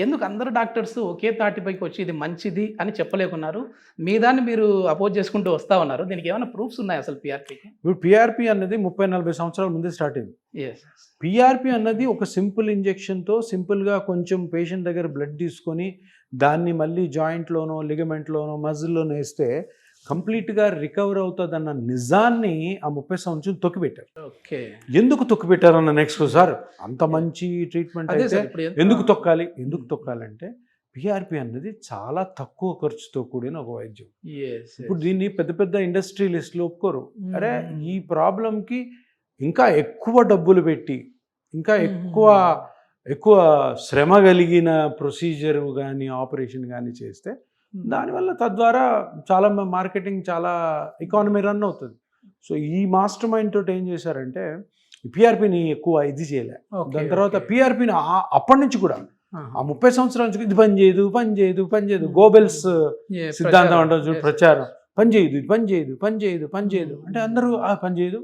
ఎందుకు అందరు డాక్టర్స్ ఒకే తాటిపైకి వచ్చి ఇది మంచిది అని చెప్పలేకున్నారు? మీ దాన్ని మీరు అపోజ్ చేసుకుంటూ వస్తా ఉన్నారు. దీనికి ఏమైనా ప్రూఫ్స్ ఉన్నాయా అసలు పీఆర్పీకి? ఇప్పుడు పీఆర్పీ అన్నది 30-40 సంవత్సరాల ముందే స్టార్ట్ అయింది. యెస్. పీఆర్పీ అన్నది ఒక సింపుల్ ఇంజెక్షన్తో సింపుల్గా కొంచెం పేషెంట్ దగ్గర బ్లడ్ తీసుకొని దాన్ని మళ్ళీ జాయింట్లోనో లిగమెంట్లోనో మజిల్లోనో వేస్తే కంప్లీట్గా రికవర్ అవుతుందన్న నిజాన్ని ఆ 30 సంవత్సరం తొక్కిపెట్టారు. ఓకే. ఎందుకు తొక్కిపెట్టారన్న నెక్స్ట్ సార్ అంత మంచి ట్రీట్మెంట్ అదే అయితే సార్ ఇప్పుడు ఎందుకు తొక్కాలి? ఎందుకు తొక్కాలంటే పీఆర్పీ అన్నది చాలా తక్కువ ఖర్చుతో కూడిన ఒక వైద్యం. యెస్. ఇప్పుడు దీన్ని పెద్ద పెద్ద ఇండస్ట్రియలిస్టులు ఒప్పుకోరు. అరే ఈ ప్రాబ్లంకి ఇంకా ఎక్కువ డబ్బులు పెట్టి ఇంకా ఎక్కువ శ్రమ కలిగిన ప్రొసీజర్ కానీ ఆపరేషన్ కానీ చేస్తే దానివల్ల తద్వారా చాలా మార్కెటింగ్ చాలా ఎకానమీ రన్ అవుతుంది. సో ఈ మాస్టర్ మైండ్ తోటి ఏం చేశారంటే పీఆర్పీని ఎక్కువ ఇది చేయలే. దాని తర్వాత పీఆర్పీని అప్పటి నుంచి కూడా ఆ 30 సంవత్సరాల నుంచి ఇది పని చేయదు గోబెల్స్ సిద్ధాంతం అంటే ప్రచారం పని చేయదు అంటే అందరూ పని చేయదు